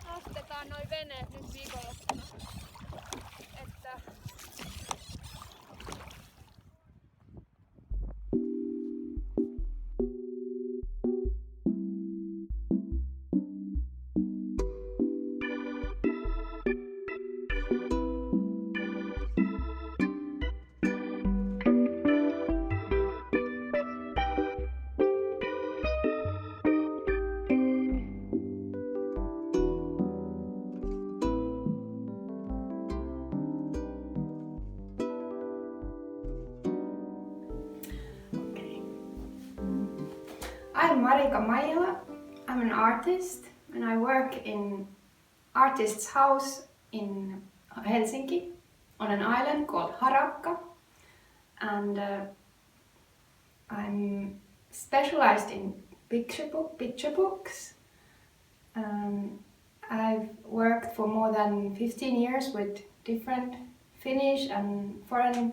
astetaan noi veneet nyt viikonloppuna. Että I'm Marika Maijala. I'm an artist and I work in artist's house in Helsinki on an island called Harakka, and I'm specialized in picture books. I've worked for more than 15 years with different Finnish and foreign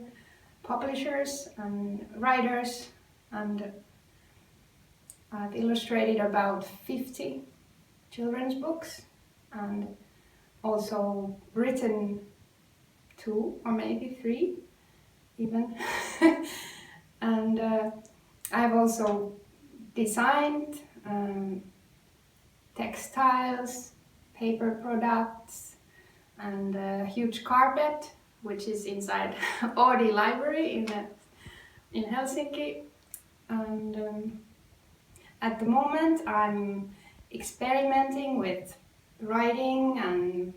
publishers and writers, and I've illustrated about 50 children's books and also written 2 or maybe 3 even. And I've also designed textiles, paper products, and a huge carpet which is inside Oodi Library in Helsinki. And at the moment I'm experimenting with writing and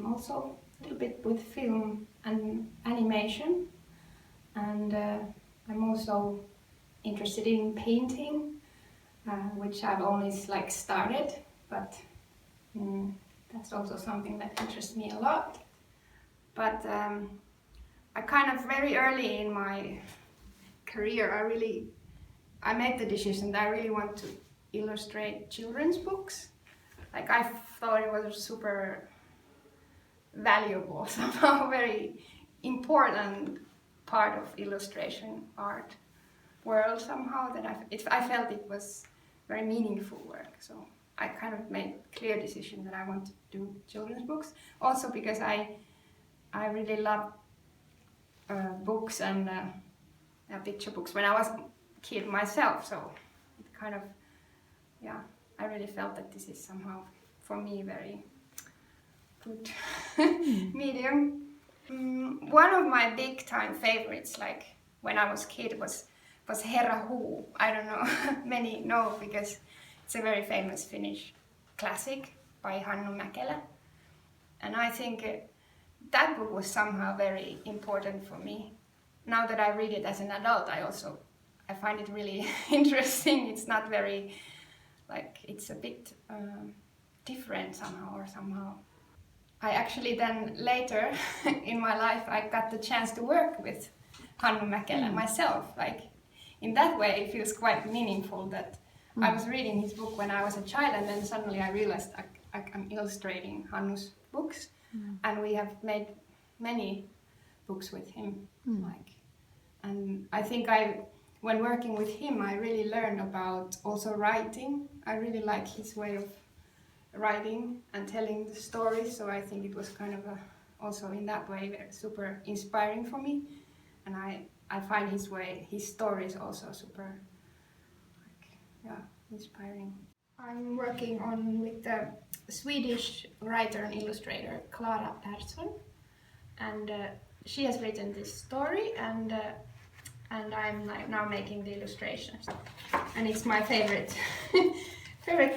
also a little bit with film and animation, and I'm also interested in painting, which I've only started, but that's also something that interests me a lot. But I kind of very early in my career I made the decision that I really want to illustrate children's books. Like, I thought it was a super valuable, somehow very important part of illustration art world somehow, that I felt it was very meaningful work. So I kind of made a clear decision that I want to do children's books. Also because I really love books and picture books when I was kid myself, so it kind of, I really felt that this is somehow for me very good medium. One of my big time favorites, like when I was kid, was Herra Huu. I don't know, many know because it's a very famous Finnish classic by Hannu Mäkelä, and I think that book was somehow very important for me. Now that I read it as an adult, I find it really interesting. It's not very, it's a bit different somehow. I actually then later in my life I got the chance to work with Hannu Mäkelä myself. In that way it feels quite meaningful that I was reading his book when I was a child, and then suddenly I realized I'm illustrating Hannu's books, and we have made many books with him. And I think when working with him, I really learned about also writing. I really like his way of writing and telling the stories, so I think it was kind of also in that way super inspiring for me. And I find his stories also super inspiring. I'm working with the Swedish writer and illustrator Klara Persson, and she has written this story, and I'm now making the illustrations. And it's my favorite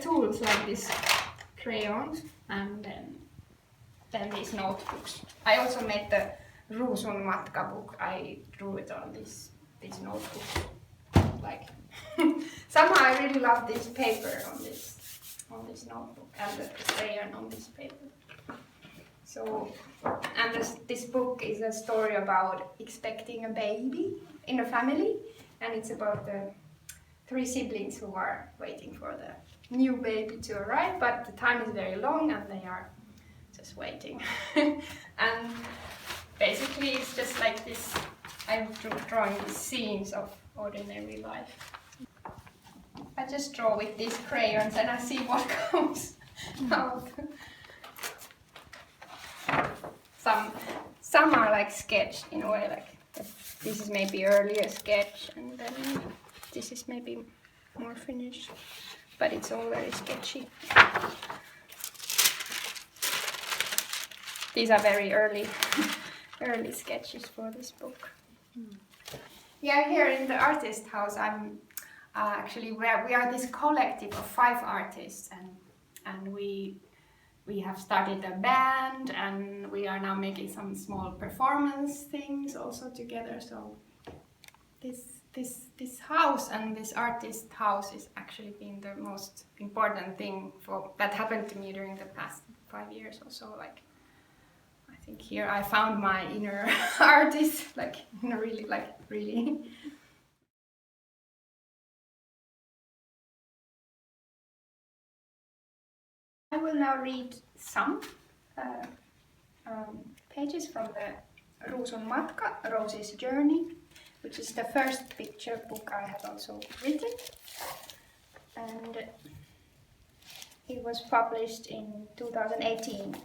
tools, like these crayons and then these notebooks. I also made the Ruusun Matka book. I drew it on these notebooks. Somehow I really love this paper on this notebook and the crayon on this paper. So, and this book is a story about expecting a baby in a family, and it's about the 3 siblings who are waiting for the new baby to arrive, but the time is very long and they are just waiting. And basically it's just like this, I'm drawing these scenes of ordinary life. I just draw with these crayons and I see what comes out. Some are like sketched in a way, like this is maybe earlier sketch and then this is maybe more finished, but it's all very sketchy. These are very early sketches for this book. Yeah, here in the artist house, I'm actually we are this collective of 5 artists, and we have started a band, and we are now making some small performance things also together. So this house and this artist house is actually been the most important thing that happened to me during the past 5 years or so. Like, I think here I found my inner artist, like really. I will now read some pages from the Ruusun Matka, Rosie's Journey, which is the first picture book I have also written. And it was published in 2018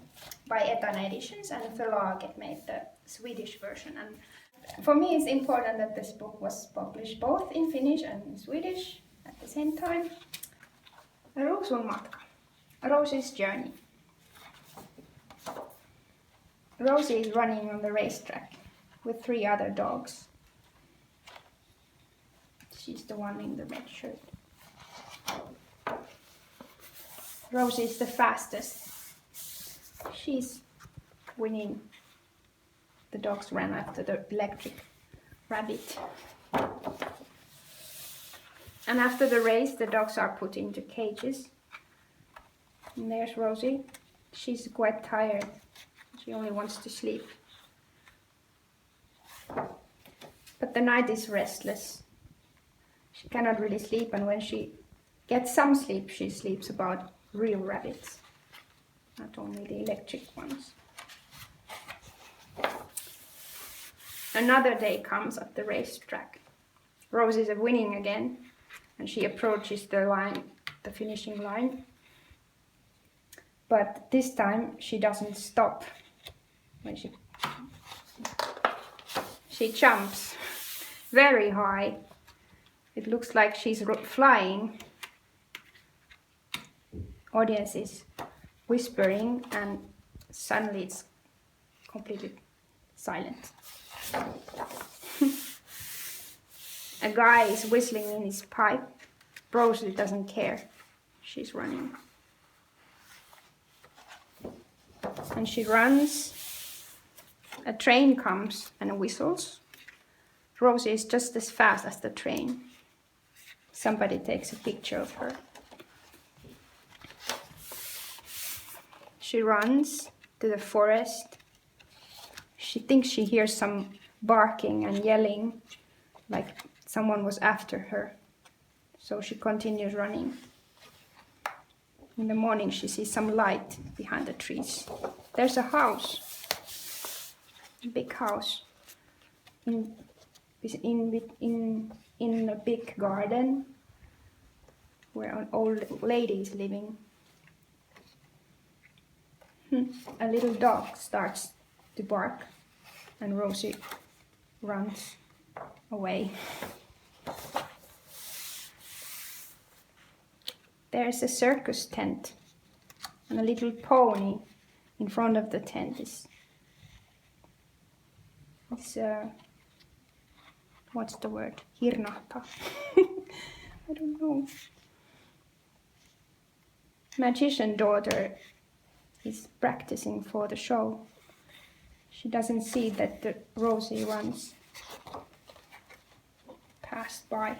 by Etana Editions, and Förlaget made the Swedish version. And for me it's important that this book was published both in Finnish and in Swedish at the same time. Ruusun Matka, Rosie's Journey. Rosie is running on the racetrack with 3 other dogs. She's the one in the red shirt. Rosie is the fastest. She's winning. The dogs ran after the electric rabbit. And after the race, the dogs are put into cages. And there's Rosie. She's quite tired. She only wants to sleep. But the night is restless. She cannot really sleep, and when she gets some sleep, she sleeps about real rabbits, not only the electric ones. Another day comes at the racetrack. Rosie is winning again, and she approaches the finishing line. But this time she doesn't stop. When she jumps very high. It looks like she's flying. Audience is whispering, and suddenly it's completely silent. A guy is whistling in his pipe. Rosie doesn't care. She's running. And she runs. A train comes and whistles. Rosie is just as fast as the train. Somebody takes a picture of her. She runs to the forest. She thinks she hears some barking and yelling, like someone was after her. So she continues running. In the morning she sees some light behind the trees. There's a house, a big house, in a big garden where an old lady is living. A little dog starts to bark, and Rosie runs away. There's a circus tent, and a little pony in front of the tent is what's the word? Hirnahta. I don't know. Magician daughter is practicing for the show. She doesn't see that the Rosie runs past by.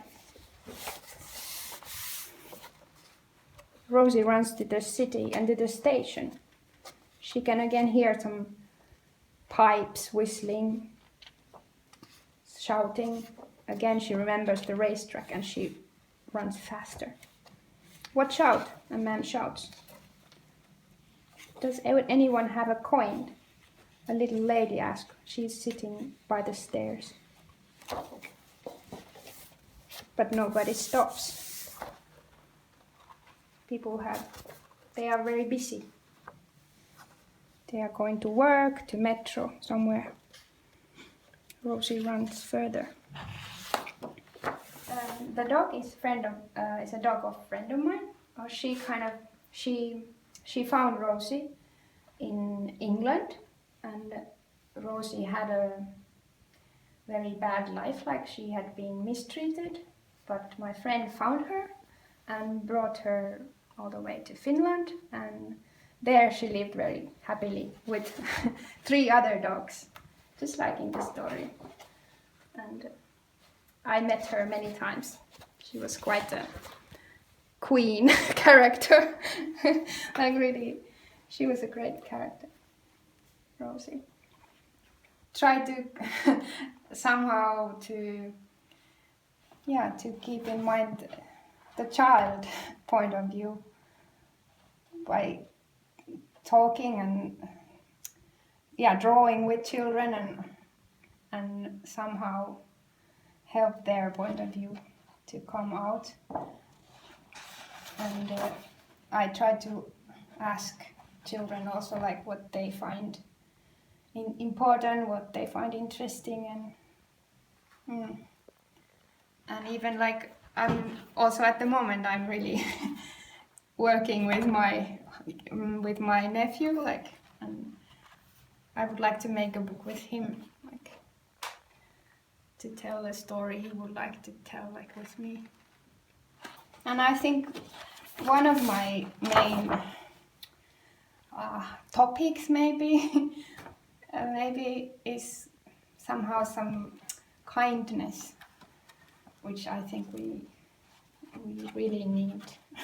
Rosie runs to the city and to the station. She can again hear some pipes whistling, shouting. Again she remembers the racetrack and she runs faster. Watch out, a man shouts. Does anyone have a coin? A little lady asks. She's sitting by the stairs. But nobody stops. they are very busy. They are going to work, to metro, somewhere. Rosie runs further. The dog is is a dog of a friend of mine. She found Rosie in England, and Rosie had a very bad life, like she had been mistreated. But my friend found her and brought her all the way to Finland, and there she lived very happily with 3 other dogs, just like in the story. And I met her many times. She was quite a queen character. Like really, she was a great character, Rosie. Try to somehow to keep in mind the child point of view by talking and drawing with children and somehow help their point of view to come out. And I try to ask children also like what they find important, what they find interesting, and even like I'm also at the moment I'm really working with my nephew, like, and I would like to make a book with him, like to tell a story he would like to tell, like with me. And I think one of my main topics maybe is somehow some kindness, which I think we really need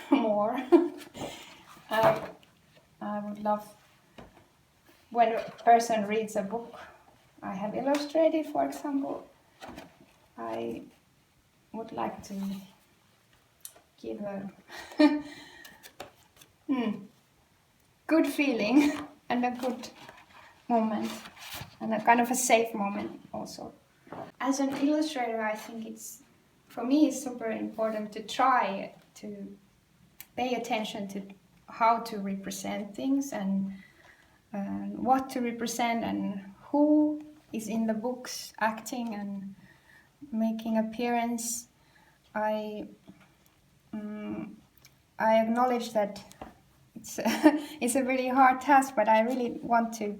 more. I would love when a person reads a book I have illustrated, for example, I would like to give a good feeling and a good moment and a kind of a safe moment also. As an illustrator, I think for me it's super important to try to pay attention to how to represent things and what to represent and who is in the books acting and making appearance. I acknowledge that it's a really hard task, but I really want to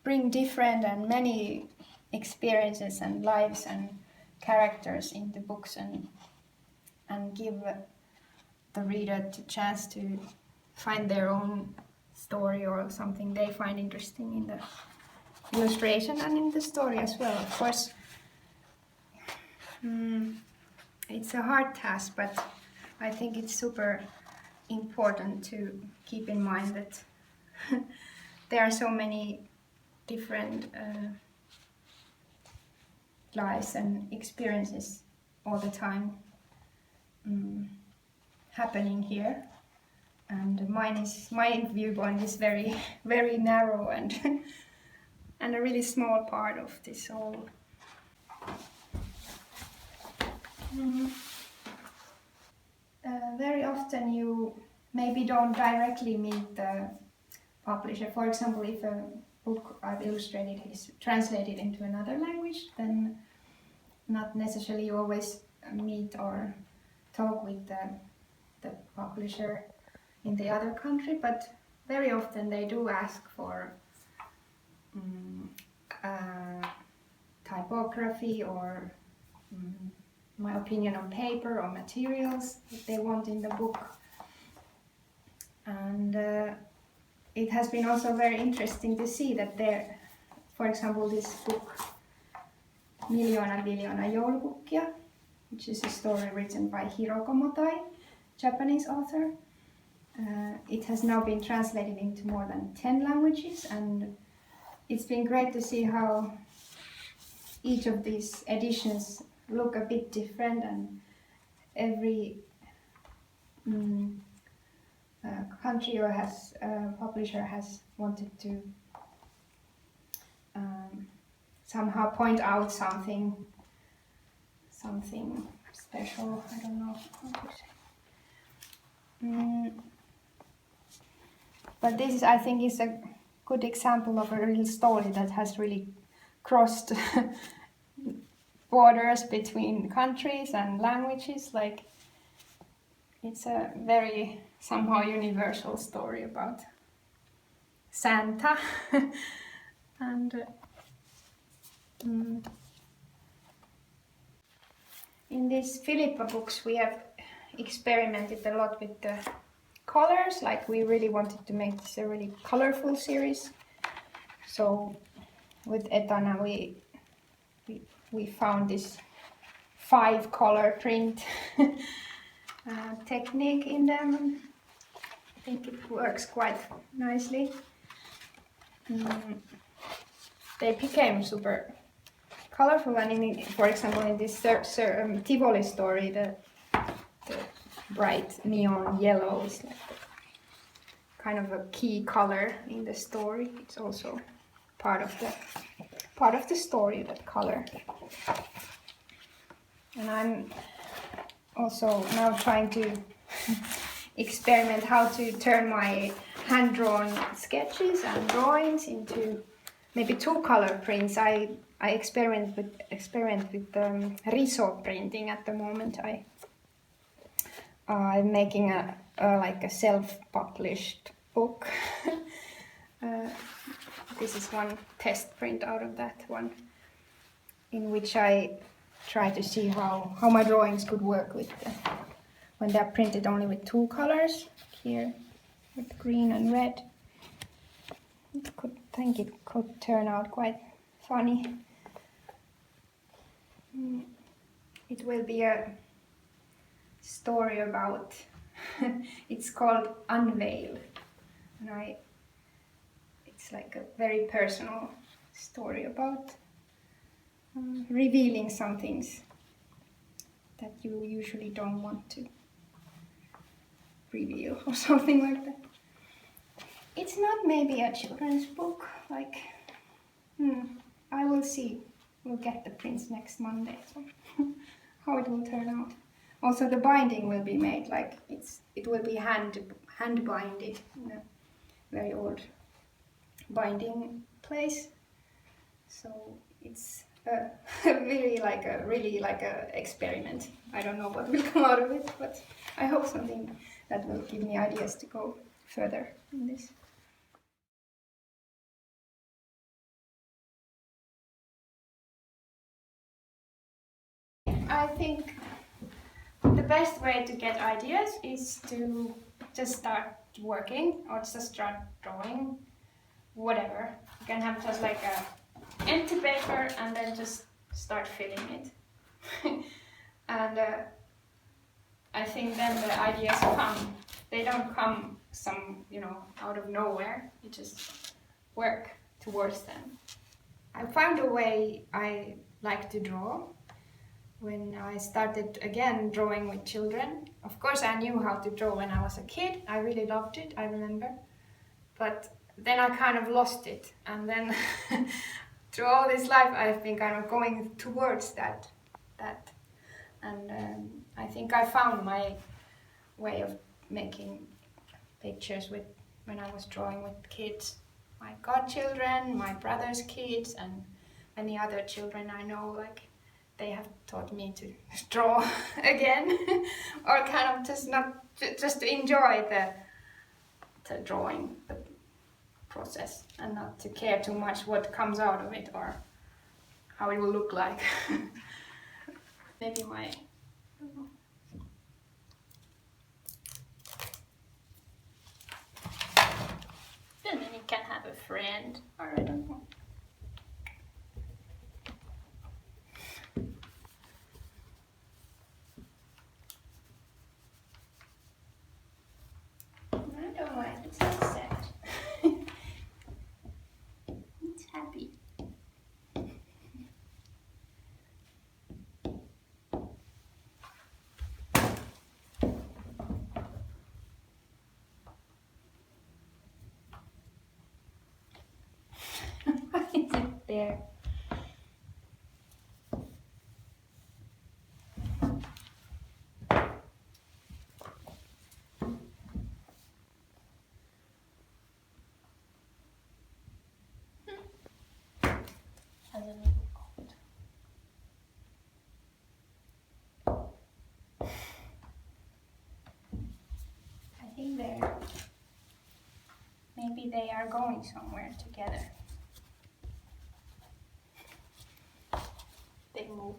bring different and many experiences and lives and characters in the books and give the reader the chance to find their own story or something they find interesting in the illustration and in the story as well. Of course, it's a hard task, but I think it's super important to keep in mind that there are so many different lives and experiences all the time happening here, and my viewpoint is very very narrow and and a really small part of this whole. Very often you maybe don't directly meet the publisher. For example, if a book I've illustrated is translated into another language, then not necessarily you always meet or talk with the publisher in the other country, but very often they do ask for typography or my opinion on paper or materials that they want in the book. And it has been also very interesting to see that there, for example, this book Miljoona joulupukkia, which is a story written by Hiroko Motai, Japanese author. It has now been translated into more than 10 languages, and it's been great to see how each of these editions look a bit different, and every country or publisher has wanted to somehow point out something special, I don't know how to say. But this, I think, is a good example of a real story that has really crossed borders between countries and languages. Like, it's a very somehow universal story about Santa. And in these Filippa books we have experimented a lot with the colors. Like, we really wanted to make this a really colorful series. So with Etana we found this 5 color print technique in them. I think it works quite nicely. They became super colorful, and for example in this Tivoli story, the bright neon yellow is like kind of a key color in the story. It's also part of the story, that color. And I'm also now trying to experiment how to turn my hand-drawn sketches and drawings into maybe 2 color prints. I experiment with riso printing at the moment. I'm making a self-published book. This is one test print out of that one, in which I try to see how my drawings could work with when they're printed only with 2 colors. Here with green and red. I think it could turn out quite funny. It will be a story about it's called Unveil, and it's like a very personal story about revealing some things that you usually don't want to reveal, or something like that. It's not maybe a children's book, like, I will see. We'll get the prints next Monday, so how it will turn out. Also the binding will be made, like, it will be hand binded in a very old binding place. So it's really like a experiment. I don't know what will come out of it, but I hope something that will give me ideas to go further in this. I think the best way to get ideas is to just start working, or just start drawing, whatever. You can have just like a empty paper and then just start filling it. And I think then the ideas come. They don't come out of nowhere. You just work towards them. I found a way I like to draw when I started again drawing with children. Of course I knew how to draw when I was a kid. I really loved it, I remember. But then I kind of lost it, and then through all this life I've been kind of going towards that. And I think I found my way of making pictures when I was drawing with kids. My godchildren, my brother's kids, and many other children I know, like, they have taught me to draw again, or kind of just to enjoy the drawing, the process, and not to care too much what comes out of it or how it will look like. Maybe I don't know. And then you can have a friend, or I don't know. I don't like it, it's so sad. It's happy. Why is it there? they are going somewhere together. They move.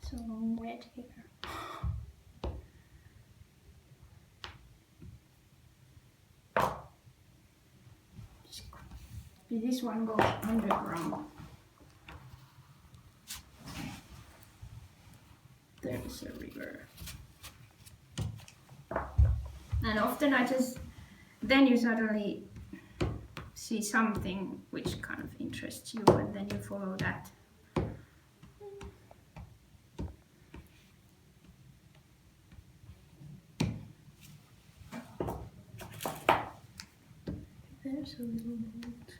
So wet here. This one goes underground. There is a river. And often then you suddenly see something which kind of interests you, and then you follow that. There's a little boat.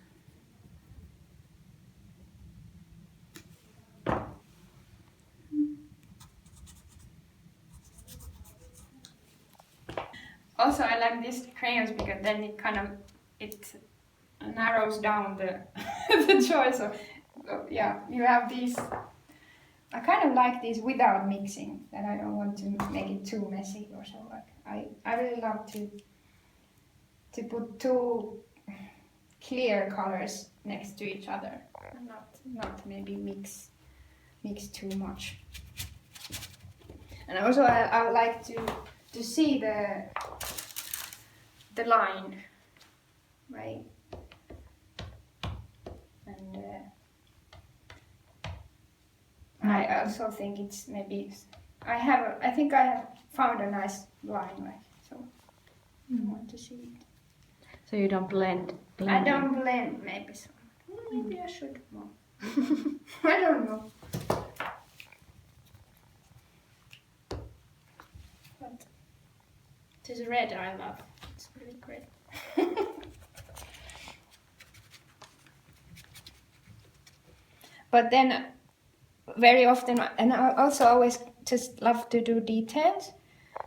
Also, I like these crayons because then it narrows down the the choice. So yeah, you have these. I kind of like these without mixing. That I don't want to make it too messy or so. Like I really love to put two clear colors next to each other and not maybe mix too much. And also I would like to see the line, right? And I also think it's maybe I think I have found a nice line, like so. I want to see it. So you don't blend? I don't blend, maybe so. Maybe I should more. I don't know. But this red I love. It's really great. But then very often, and I also always just love to do details,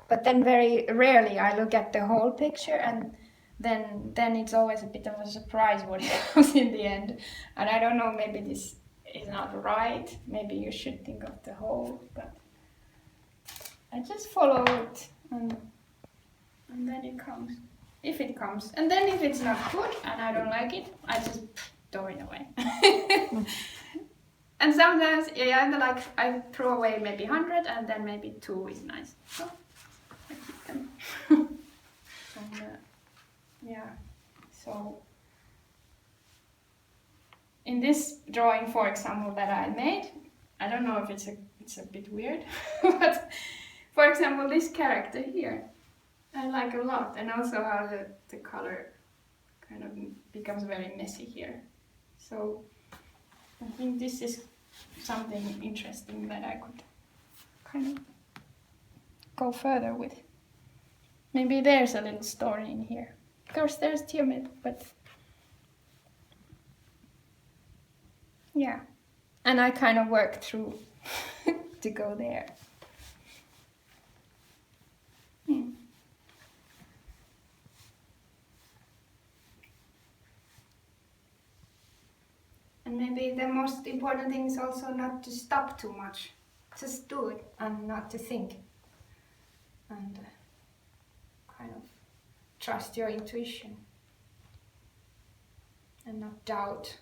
but then very rarely I look at the whole picture, and then it's always a bit of a surprise what it comes in the end. And I don't know, maybe this is not right, maybe you should think of the whole, but I just follow it, and then it comes, if it comes. And then if it's not good and I don't like it, I just throw it away. And sometimes, yeah, I throw away maybe 100, and then maybe 2 is nice. So I keep them. And, yeah, so in this drawing, for example, that I made, I don't know if it's a bit weird, but for example, this character here, I like a lot, and also how the color kind of becomes very messy here. So I think this is something interesting that I could kind of go further with. Maybe there's a little story in here. Of course there's Tiamat, but yeah. And I kind of worked through to go there. And maybe the most important thing is also not to stop too much. Just do it and not to think. And kind of trust your intuition. And not doubt